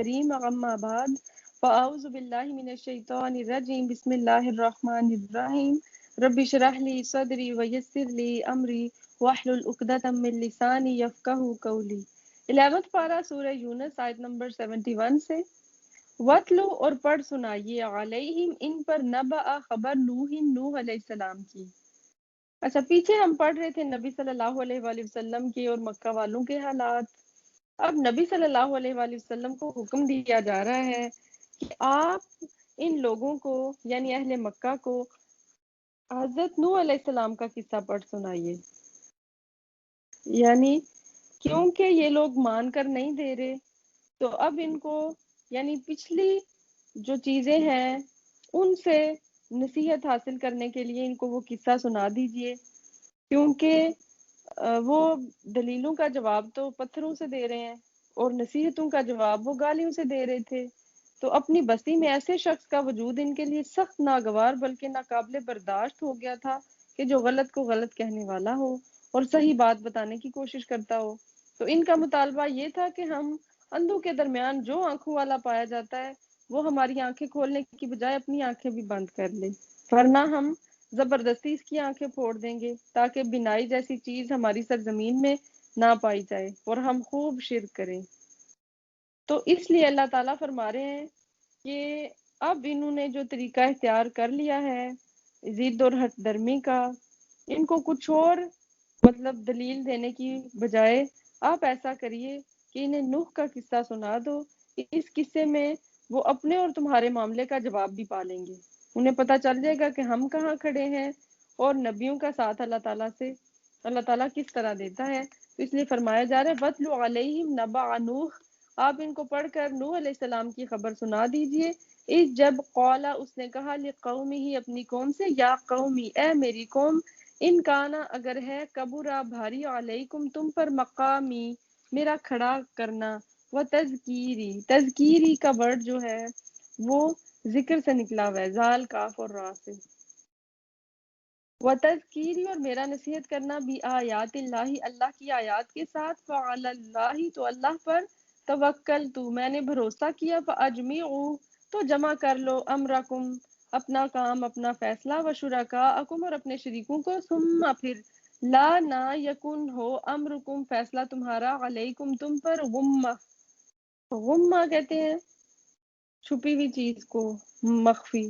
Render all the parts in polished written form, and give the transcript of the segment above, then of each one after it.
کریم اما بعد فاعوذ باللہ من الشیطان الرجیم بسم اللہ الرحمن الرحیم رب اشرح لی صدری ویسر لی امری واحلل عقدۃ من لسانی یفقہوا قولی۔ 11th پارہ سورہ یونس آیت نمبر 71 سے وَاتْلُو اور پڑھ سنائیے علیہم ان پر نبأ خبر نوح علیہ السلام کی۔ اچھا، پیچھے ہم پڑھ رہے تھے نبی صلی اللہ علیہ وآلہ وسلم کے اور مکہ والوں کے حالات۔ اب نبی صلی اللہ علیہ وآلہ وسلم کو حکم دیا جا رہا ہے کہ آپ ان لوگوں کو یعنی اہل مکہ کو حضرت نوح علیہ السلام کا قصہ پڑھ سنائیے، یعنی کیونکہ یہ لوگ مان کر نہیں دے رہے تو اب ان کو یعنی پچھلی جو چیزیں ہیں ان سے نصیحت حاصل کرنے کے لیے ان کو وہ قصہ سنا دیجئے، کیونکہ وہ دلیلوں کا جواب تو پتھروں سے دے رہے ہیں اور نصیحتوں کا جواب وہ گالیوں سے دے رہے تھے، تو اپنی بستی میں ایسے شخص کا وجود ان کے لیے سخت ناگوار بلکہ ناقابل برداشت ہو گیا تھا کہ جو غلط کو غلط کہنے والا ہو اور صحیح بات بتانے کی کوشش کرتا ہو۔ تو ان کا مطالبہ یہ تھا کہ ہم اندھوں کے درمیان جو آنکھوں والا پایا جاتا ہے وہ ہماری آنکھیں کھولنے کی بجائے اپنی آنکھیں بھی بند کر لے، ورنہ ہم زبردستی اس کی آنکھیں پھوڑ دیں گے تاکہ بینائی جیسی چیز ہماری سرزمین میں نہ پائی جائے اور ہم خوب شرک کریں۔ تو اس لیے اللہ تعالیٰ فرما رہے ہیں کہ اب انہوں نے جو طریقہ اختیار کر لیا ہے ضد اور ہٹ درمی کا، ان کو کچھ اور مطلب دلیل دینے کی بجائے آپ ایسا کریے کہ انہیں نوح کا قصہ سنا دو، اس قصے میں وہ اپنے اور تمہارے معاملے کا جواب بھی پا لیں گے، انہیں پتہ چل جائے گا کہ ہم کہاں کھڑے ہیں اور نبیوں کا ساتھ اللہ تعالیٰ کس طرح دیتا ہے۔ تو اس لیے فرمایا جا رہا ہے وَاتْلُ عَلَيْهِمْ نَبَأَ نوح، آپ ان کو پڑھ کر نوح علیہ السلام کی خبر سنا دیجئے، اس جب قولا اس نے کہا لِقَوْمِهِ اپنی قوم سے، یا قومی اے میری قوم، ان کانا اگر ہے کبرا بھاری علیکم تم پر مقامی میرا کھڑا کرنا، و تذکیری تذکیری کا ورڈ جو ہے وہ ذکر سے نکلا ہوا ہے، زال کاف اور را سے، و تذکیری اور میرا نصیحت کرنا بھی آیات اللہ اللہ کی آیات کے ساتھ، فعلی اللہ تو اللہ پر توکل تو میں نے بھروسہ کیا، فاجمعوا تو جمع کر لو امرکم اپنا کام اپنا فیصلہ، و شرکاءکم اور اپنے شریکوں کو، ثم پھر لا نہ یکن ہو امرکم فیصلہ تمہارا علیکم تم پر غمہ، غمہ کہتے ہیں چھپی ہوئی چیز کو، مخفی،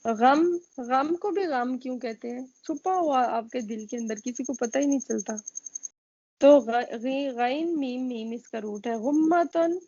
غم غم کو بھی غم کیوں کہتے ہیں؟ چھپا ہوا آپ کے دل کے اندر کسی کو پتہ ہی نہیں چلتا، تو غین میم میم اس کا روٹ ہے، غمتن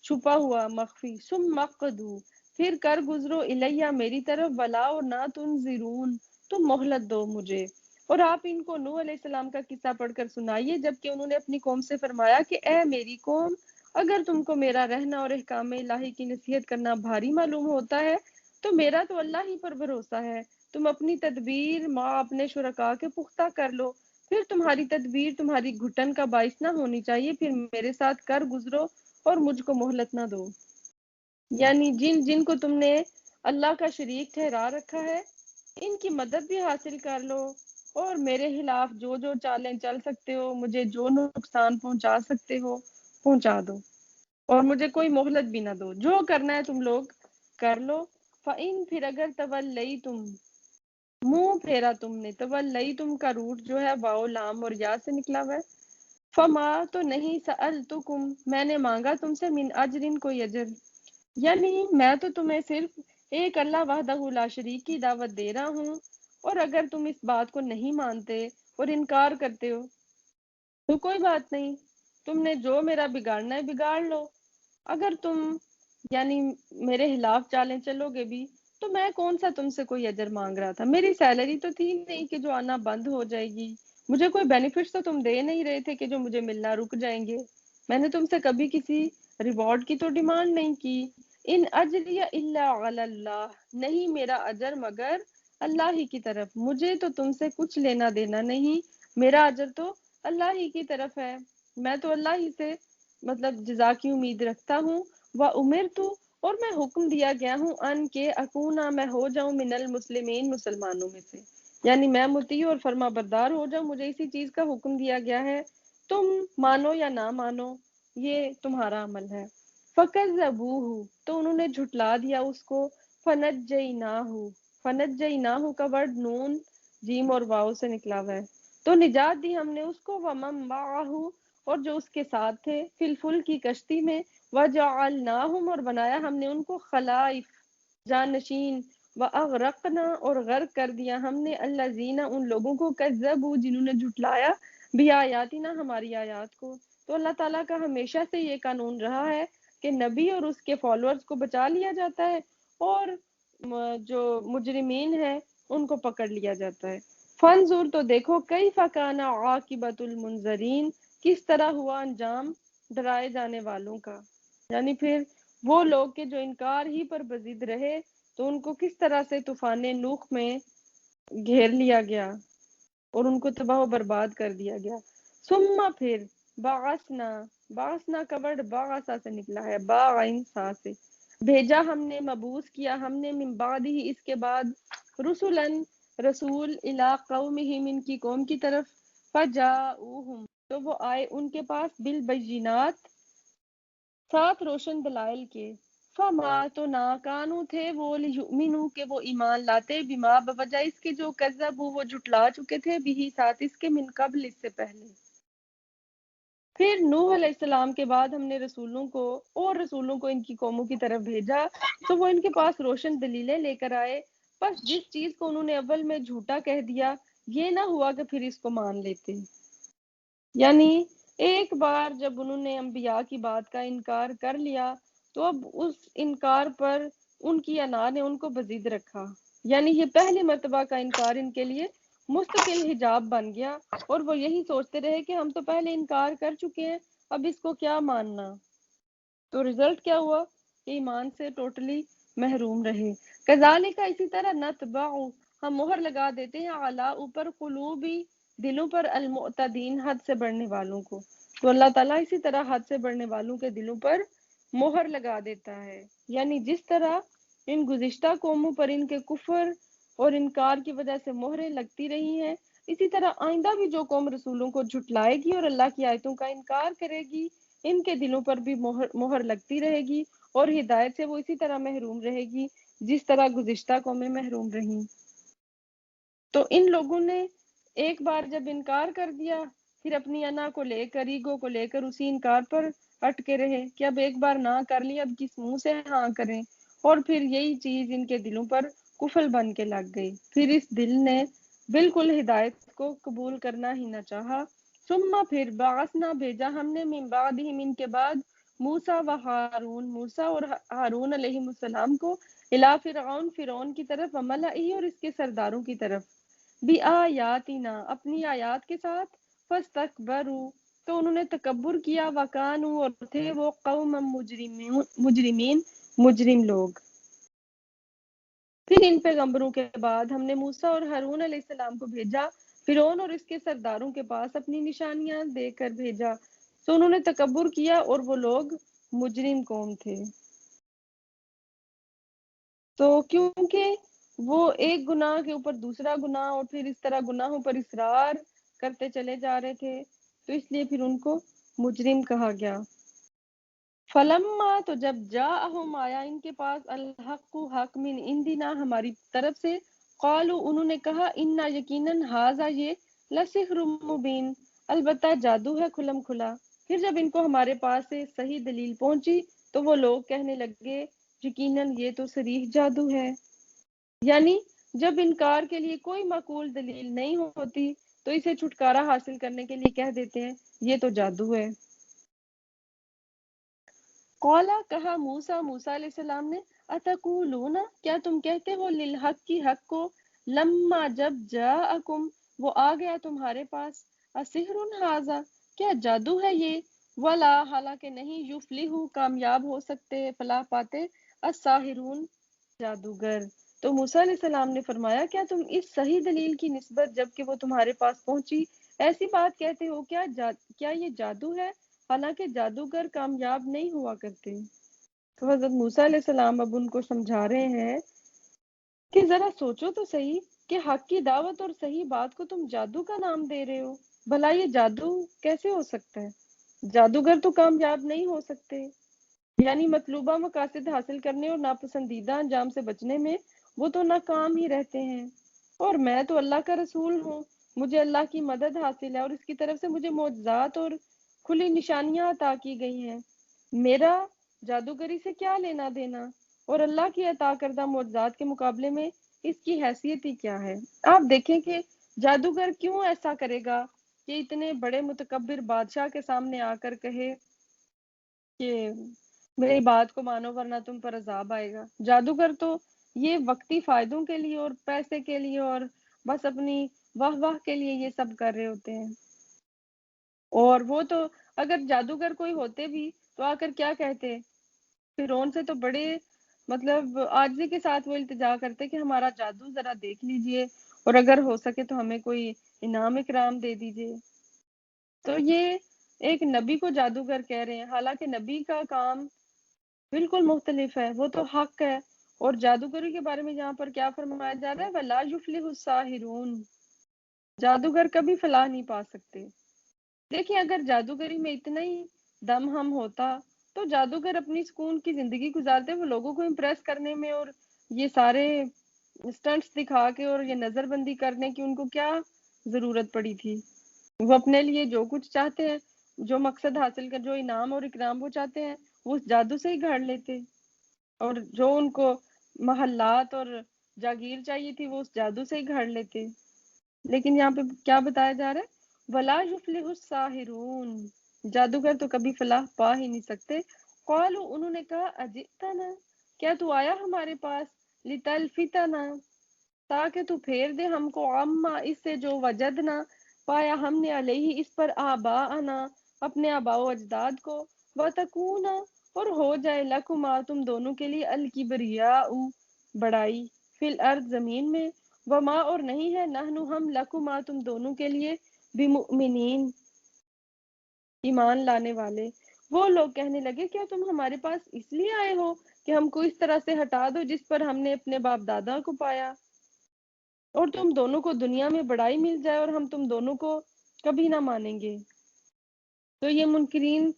چھپا ہوا مخفی، ثم مقدو پھر کر گزرو الیہ میری طرف، ولا اور نہ تنظرون تم مہلت دو مجھے۔ اور آپ ان کو نوح علیہ السلام کا قصہ پڑھ کر سنائیے جبکہ انہوں نے اپنی قوم سے فرمایا کہ اے میری قوم، اگر تم کو میرا رہنا اور احکام الہی کی نصیحت کرنا بھاری معلوم ہوتا ہے تو میرا تو اللہ ہی پر بھروسہ ہے، تم اپنی تدبیر ماں اپنے شرکاء کے پختہ کر لو، پھر تمہاری تدبیر تمہاری گھٹن کا باعث نہ ہونی چاہیے، پھر میرے ساتھ کر گزرو اور مجھ کو مہلت نہ دو، یعنی جن جن کو تم نے اللہ کا شریک ٹھہرا رکھا ہے ان کی مدد بھی حاصل کر لو اور میرے خلاف جو جو چالیں چل سکتے ہو، مجھے جو نقصان پہنچا سکتے ہو پہنچا دو اور مجھے کوئی مہلت بھی نہ دو، جو کرنا ہے تم لوگ کر لو۔ فَإِن پھر اگر تولیتم منہ پھیرا تم نے، تولیتم کا روٹ جو ہے واو لام اور یا سے نکلا ہوا ہے، فما تو نہیں سألتکم میں نے مانگا تم سے من اجرن کوئی اجر، یعنی میں تو تمہیں صرف ایک اللہ وحدہ لا شریک کی دعوت دے رہا ہوں، اور اگر تم اس بات کو نہیں مانتے اور انکار کرتے ہو تو کوئی بات نہیں، تم نے جو میرا بگاڑنا ہے بگاڑ لو، اگر تم یعنی میرے خلاف چالیں چلو گے بھی تو میں کون سا تم سے کوئی اجر مانگ رہا تھا، میری سیلری تو تھی نہیں کہ جو آنا بند ہو جائے گی، مجھے کوئی بینیفٹس تو تم دے نہیں رہے تھے کہ جو مجھے ملنا رک جائیں گے، میں نے تم سے کبھی کسی ریوارڈ کی تو ڈیمانڈ نہیں کی، ان اجری الا علی اللہ نہیں میرا اجر مگر اللہ ہی کی طرف، مجھے تو تم سے کچھ لینا دینا نہیں، میرا اجر تو اللہ ہی کی طرف ہے، میں تو اللہ ہی سے مطلب جزا کی امید رکھتا ہوں، وَأُمِرْتُ اور میں حکم دیا گیا ہوں ان کے اکونا میں ہو جاؤں من المسلمین مسلمانوں میں سے، یعنی میں مطیع اور فرما بردار ہو جاؤں، مجھے اسی چیز کا حکم دیا گیا ہے، تم مانو یا نہ مانو یہ تمہارا عمل ہے۔ فکذبوہ تو انہوں نے جھٹلا دیا اس کو، فنجیناہ کا ورڈ نون جیم اور واو سے نکلا ہوا ہے، تو نجات دی ہم نے اس کو، ومن معہ اور جو اس کے ساتھ تھے، فی الفلک کی کشتی میں، وجعلناہم اور بنایا ہم نے ان کو خلائف جانشین، واغرقنا اور غرق کر دیا ہم نے الذین ان لوگوں کو کذبوا جنہوں نے جھٹلایا بھی آیاتنا ہماری آیات کو۔ تو اللہ تعالیٰ کا ہمیشہ سے یہ قانون رہا ہے کہ نبی اور اس کے فالوورز کو بچا لیا جاتا ہے اور جو مجرمین ہیں ان کو پکڑ لیا جاتا ہے۔ فانظر تو دیکھو کیف کان عاقبۃ المنذرین کس طرح ہوا انجام ڈرائے جانے والوں کا، یعنی پھر وہ لوگ کے جو انکار ہی پر بزد رہے تو ان کو کس طرح سے طوفان نوح میں گھیر لیا گیا اور ان کو تباہ و برباد کر دیا گیا۔ ثم پھر بعثنا کا ورڈ باعثا سے نکلا ہے، باعین سا سے، بھیجا ہم نے، مبعوث کیا ہم نے، من بعد ہی اس کے بعد، رسولن رسول، الی قومہم ان کی قوم کی طرف، فجاؤہم تو وہ آئے ان کے پاس، بالبینات ساتھ روشن دلائل کے، فما تو ناکانو تھے وہ، لیؤمنو کہ وہ ایمان لاتے، بما بوجہ اس کے جو کذبوا وہ جھٹلا چکے تھے، بھی ساتھ اس کے، من قبل اس سے پہلے۔ پھر نوح علیہ السلام کے بعد ہم نے رسولوں کو ان کی قوموں کی طرف بھیجا تو وہ ان کے پاس روشن دلیلیں لے کر آئے، بس جس چیز کو انہوں نے اول میں جھوٹا کہہ دیا یہ نہ ہوا کہ پھر اس کو مان لیتے، یعنی ایک بار جب انہوں نے انبیاء کی بات کا انکار کر لیا تو اب اس انکار پر ان کی انا نے ان کو بزد رکھا، یعنی یہ پہلی مرتبہ کا انکار ان کے لیے مستقل حجاب بن گیا اور وہ یہی سوچتے رہے کہ ہم تو پہلے انکار کر چکے ہیں اب اس کو کیا ماننا، تو رزلٹ کیا ہوا کہ ایمان سے ٹوٹلی محروم رہے۔ کذالک اسی طرح نتبع ہم مہر لگا دیتے ہیں اعلیٰ اوپر، قلوبی دلوں پر، المعتدین حد سے بڑھنے والوں کو، تو اللہ تعالیٰ اسی طرح حد سے بڑھنے والوں کے دلوں پر مہر لگا دیتا ہے، یعنی جس طرح ان گزشتہ قوموں پر ان کے کفر اور انکار کی وجہ سے مہریں لگتی رہی ہیں، اسی طرح آئندہ بھی جو قوم رسولوں کو جھٹلائے گی اور اللہ کی آیتوں کا انکار کرے گی ان کے دلوں پر بھی مہر لگتی رہے گی اور ہدایت سے وہ اسی طرح محروم رہے گی جس طرح گزشتہ قومیں محروم رہیں۔ تو ان لوگوں نے ایک بار جب انکار کر دیا پھر اپنی انا کو لے کر، ایگو کو لے کر اسی انکار پر اٹکے رہے کہ اب ایک بار نہ کر لی اب کس منہ سے ہاں کریں، اور پھر یہی چیز ان کے دلوں پر کفل بن کے لگ گئی، پھر اس دل نے بالکل ہدایت کو قبول کرنا ہی نہ چاہا۔ ثم پھر بعثنا بھیجا ہم نے، من بعدہم ان کے بعد، موسیٰ و ہارون موسیٰ اور ہارون علیہ السلام کو، الی فرعون فرعون کی طرف، وملئہ اور اس کے سرداروں کی طرف، بآیاتنا اپنی آیات کے ساتھ، فاستکبروا تو انہوں نے تکبر کیا، وکانوا اور تھے وہ قوم مجرمین مجرم لوگ۔ پھر ان پیغمبروں کے بعد ہم نے موسیٰ اور ہارون علیہ السلام کو بھیجا فرعون اور اس کے سرداروں کے پاس، اپنی نشانیاں دے کر بھیجا، تو انہوں نے تکبر کیا اور وہ لوگ مجرم قوم تھے۔ تو کیونکہ وہ ایک گناہ کے اوپر دوسرا گناہ اور پھر اس طرح گناہوں پر اصرار کرتے چلے جا رہے تھے تو اس لیے پھر ان کو مجرم کہا گیا۔ فلما تو جب جاءہم آیا ان کے پاس، الحق حق، من عندنا ہماری طرف سے، قالوا انہوں نے کہا، انا یقیناً، ھذا یہ، لسحر مبین البتہ جادو ہے کھلم کھلا۔ پھر جب ان کو ہمارے پاس سے صحیح دلیل پہنچی تو وہ لوگ کہنے لگے یقیناً یہ تو صریح جادو ہے، یعنی جب انکار کے لیے کوئی معقول دلیل نہیں ہوتی تو اسے چھٹکارا حاصل کرنے کے لیے کہہ دیتے ہیں یہ تو جادو ہے۔ قالا کہا موسیٰ علیہ السلام نے، اتقولون کیا تم کہتے ہو، للحق کی حق کو، لما جب جاءکم وہ آ گیا تمہارے پاس، اسحر ھذا کیا جادو ہے یہ، ولا حالانکہ نہیں، یفلح کامیاب ہو سکتے، فلاح پاتے، الساحرون جادوگر۔ تو موسیٰ علیہ السلام نے فرمایا کیا تم اس صحیح دلیل کی نسبت جب کہ وہ تمہارے پاس پہنچی ایسی بات کہتے ہو، کیا یہ جادو ہے، حالانکہ جادوگر کامیاب نہیں ہوا کرتے۔ تو حضرت موسیٰ علیہ السلام اب ان کو سمجھا رہے ہیں کہ ذرا سوچو تو صحیح کہ حق کی دعوت اور صحیح بات کو تم جادو کا نام دے رہے ہو، بھلا یہ جادو کیسے ہو سکتا ہے، جادوگر تو کامیاب نہیں ہو سکتے۔ یعنی مطلوبہ مقاصد حاصل کرنے اور ناپسندیدہ انجام سے بچنے میں وہ تو ناکام ہی رہتے ہیں۔ اور میں تو اللہ کا رسول ہوں، مجھے اللہ کی مدد حاصل ہے اور اس کی طرف سے مجھے معجزات اور کھلی نشانیاں عطا کی گئی ہیں۔ میرا جادوگری سے کیا لینا دینا، اور اللہ کی عطا کردہ معجزات کے مقابلے میں اس کی حیثیت ہی کیا ہے۔ آپ دیکھیں کہ جادوگر کیوں ایسا کرے گا کہ اتنے بڑے متکبر بادشاہ کے سامنے آ کر کہے کہ میری بات کو مانو ورنہ تم پر عذاب آئے گا۔ جادوگر تو یہ وقتی فائدوں کے لیے اور پیسے کے لیے اور بس اپنی واہ واہ کے لیے یہ سب کر رہے ہوتے ہیں۔ اور وہ تو اگر جادوگر کوئی ہوتے بھی تو آ کر کیا کہتے، فرعون سے تو بڑے مطلب عاجزی کے ساتھ وہ التجا کرتے کہ ہمارا جادو ذرا دیکھ لیجئے اور اگر ہو سکے تو ہمیں کوئی انعام اکرام دے دیجئے۔ تو یہ ایک نبی کو جادوگر کہہ رہے ہیں، حالانکہ نبی کا کام بالکل مختلف ہے، وہ تو حق ہے۔ اور جادوگری کے بارے میں یہاں پر کیا فرمایا جا رہا ہے، وَلَا يُفْلِحُ السَّاحِرُونَ، جادوگر کبھی فلاح نہیں پا سکتے۔ دیکھیں اگر جادوگری میں اتنا ہی دم ہم ہوتا تو جادوگر اپنی سکون کی زندگی گزارتے، وہ لوگوں کو امپریس کرنے میں اور یہ سارے سٹنٹس دکھا کے اور یہ نظر بندی کرنے کی ان کو کیا ضرورت پڑی تھی۔ وہ اپنے لیے جو کچھ چاہتے ہیں، جو مقصد حاصل کر، جو انعام اور اکرام وہ چاہتے ہیں، وہ اس جادو سے ہی گھڑ لیتے، اور جو ان کو محلات اور جاگیر چاہیے تھی وہ اس جادو سے ہی گھڑ لیتے۔ لیکن یہاں پہ کیا بتایا جا رہا ہے، وَلَا يُفْلِحُ السَّاحِرُونَ، جادوگر تو کبھی فلاح پا ہی نہیں سکتے۔ قالوا، انہوں نے کہا، اجئتنا، کیا تو آیا ہمارے پاس، لتلفتنا، تاکہ تو پھیر دے ہم کو، عما، اس سے جو وجدنا، پایا ہم نے، علیہ اس پر، آباءنا، اپنے آباء و اجداد کو، وتکونا، اور ہو جائے، لکما، تم دونوں کے لیے، الکبریاء، بڑائی، فی الارض، زمین میں، وما، اور نہیں ہے، نحن ہم، لکما، تم دونوں کے لیے، بمؤمنین، ایمان لانے والے۔ وہ لوگ کہنے لگے، کیا تم ہمارے پاس اس لیے آئے ہو کہ ہم کو اس طرح سے ہٹا دو جس پر ہم نے اپنے باپ دادا کو پایا، اور تم دونوں کو دنیا میں بڑائی مل جائے اور ہم تم دونوں کو کبھی نہ مانیں گے۔ تو یہ منکرین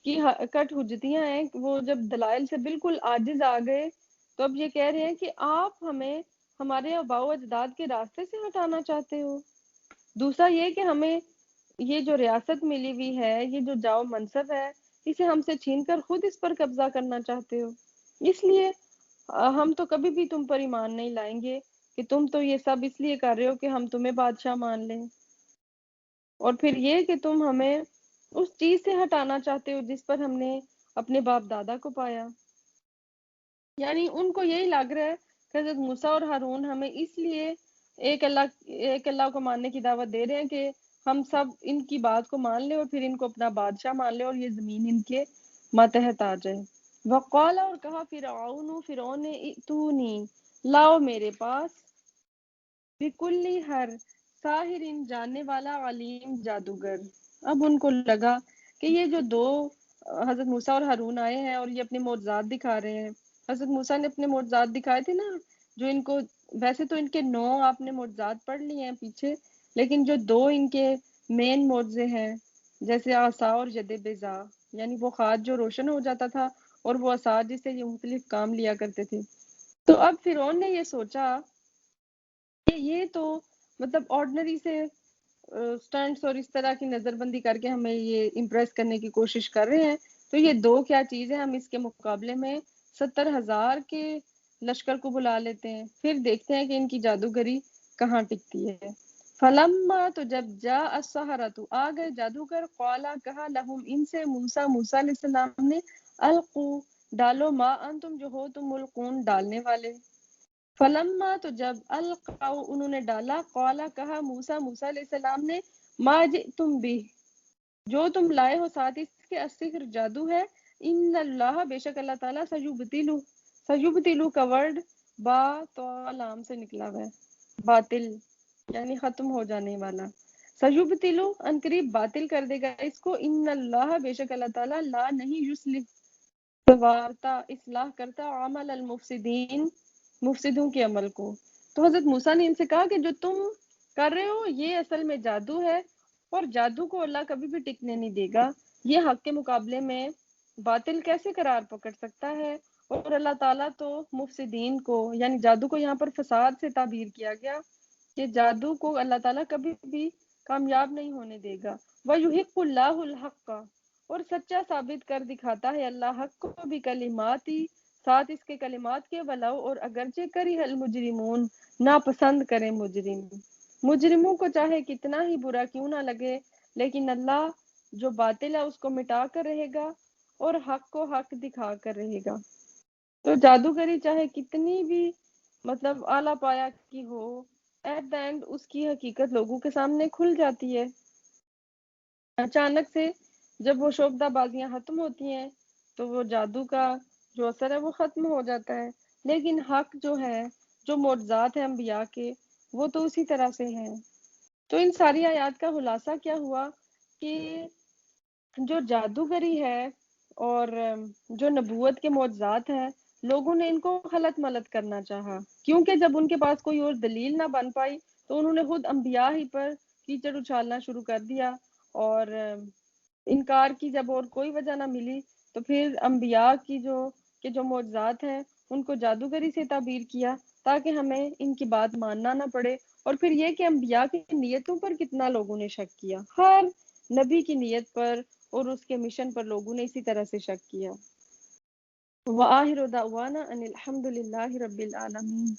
کی کٹ حجتیاں ہیں، وہ جب دلائل سے بالکل عاجز آ گئے تو اب یہ کہہ رہے ہیں کہ آپ ہمیں ہمارے آباء و اجداد کے راستے سے ہٹانا چاہتے ہو۔ دوسرا یہ کہ ہمیں یہ جو ریاست ملی ہوئی ہے، یہ جو جاؤ منصب ہے، اسے ہم سے چھین کر خود اس پر قبضہ کرنا چاہتے ہو۔ اس لیے ہم تو کبھی بھی تم پر ایمان نہیں لائیں گے کہ تم تو یہ سب اس لیے کر رہے ہو کہ ہم تمہیں بادشاہ مان لیں، اور پھر یہ کہ تم ہمیں اس چیز سے ہٹانا چاہتے ہو جس پر ہم نے اپنے باپ دادا کو پایا۔ یعنی ان کو یہی لگ رہا ہے کہ حضرت موسیٰ اور ہارون ہمیں اس لیے ایک اللہ کو ماننے کی دعوت دے رہے ہیں کہ ہم سب ان کی بات کو مان لیں اور پھر ان کو اپنا بادشاہ مان لیں اور یہ زمین ان کے ماتحت آ جائے۔ وقال، اور کہا، فرعون نے، ائتونی، لاؤ میرے پاس، بکلی، ہر، ساحر، جاننے والا، علیم، جادوگر۔ اب ان کو لگا کہ یہ جو دو حضرت موسیٰ اور ہارون آئے ہیں اور یہ اپنے معجزات دکھا رہے ہیں، حضرت موسیٰ نے اپنے معجزات دکھائے تھے نا، جو ان کو، ویسے تو ان کے 9 آپ نے معجزات پڑھ لیے ہیں پیچھے، لیکن جو 2 ان کے مین معجزے ہیں، جیسے عصا اور ید بیضاء، یعنی وہ خاد جو روشن ہو جاتا تھا اور وہ عصا جس سے یہ مختلف کام لیا کرتے تھے۔ تو اب فرعون نے یہ سوچا کہ یہ تو مطلب آرڈنری سے سٹنٹس اور اس طرح کی نظر بندی کر کے ہمیں یہ امپریس کرنے کی کوشش کر رہے ہیں، تو یہ 2 کیا چیز ہے، ہم اس کے مقابلے میں 70,000 کے لشکر کو بلا لیتے ہیں، پھر دیکھتے ہیں کہ ان کی جادوگری کہاں ٹکتی ہے۔ فلما، تو جب جاء السحرۃ، آ گئے جادوگر، قالا، کہا، لہم، ان سے، موسیٰ علیہ السلام نے، القو، ڈالو، ما انتم، جو ہو تم، ملقون، ڈالنے والے۔ فلما، تو جب القاؤ، انہوں نے ڈالا، قالا، کہا، موسیٰ علیہ السلام نے، ما جئتم بھی، جو تم لائے ہو ساتھ اس کے، السحر، جادو ہے، ان اللہ، بے شک اللہ تعالیٰ، سیبطلہ، سیبطلہ کا ورڈ با تو لام سے نکلا ہوا ہے، باطل یعنی ختم ہو جانے والا، سیبطلہ، ان قریب باطل کر دے گا اس کو، ان اللہ، بے شک اللہ تعالیٰ، لا، نہیں، یصلح، سنوارتا، اصلاح کرتا، عمل المفسدین، مفسدوں کے عمل کو۔ تو حضرت موسیٰ نے ان سے کہا کہ جو تم کر رہے ہو یہ اصل میں جادو ہے، اور جادو کو اللہ کبھی بھی ٹکنے نہیں دے گا، یہ حق کے مقابلے میں باطل کیسے قرار پکڑ سکتا ہے؟ اور اللہ تعالیٰ تو مفسدین کو یعنی جادو کو یہاں پر فساد سے تعبیر کیا گیا کہ جادو کو اللہ تعالیٰ کبھی بھی کامیاب نہیں ہونے دے گا۔ وَيُحِقُّ اللَّهُ الْحَقَّ، اور سچا ثابت کر دکھاتا ہے اللہ حق کو بھی کلماتی، ساتھ اس کے کلمات کے ولو، اور اگرچہ کری المجرمون، ناپسند کریں مجرم، مجرموں کو چاہے کتنا ہی برا کیوں نہ لگے، لیکن اللہ جو باطل ہے اس کو مٹا کر رہے گا اور حق کو حق دکھا کر رہے گا۔ تو جادوگری چاہے کتنی بھی مطلب اعلیٰ پایا کی ہو، ایٹ دا اینڈ اس کی حقیقت لوگوں کے سامنے کھل جاتی ہے۔ اچانک سے جب وہ شعبدہ بازیاں ختم ہوتی ہیں تو وہ جادو کا جو اثر ہے وہ ختم ہو جاتا ہے، لیکن حق جو ہے، جو معجزات ہیں انبیاء کے، وہ تو اسی طرح سے ہیں۔ تو ان ساری آیات کا خلاصہ کیا ہوا کہ جو جادوگری ہے اور جو نبوت کے معجزات ہیں، لوگوں نے ان کو خلط ملط کرنا چاہا، کیونکہ جب ان کے پاس کوئی اور دلیل نہ بن پائی تو انہوں نے خود انبیاء ہی پر کیچڑ اچھالنا شروع کر دیا، اور انکار کی جب اور کوئی وجہ نہ ملی تو پھر انبیاء کی جو معجزات ہیں ان کو جادوگری سے تعبیر کیا تاکہ ہمیں ان کی بات ماننا نہ پڑے۔ اور پھر یہ کہ انبیاء کی نیتوں پر کتنا لوگوں نے شک کیا، ہر نبی کی نیت پر اور اس کے مشن پر لوگوں نے اسی طرح سے شک کیا۔ وآخر دعوانا ان الحمد للہ رب العالمین۔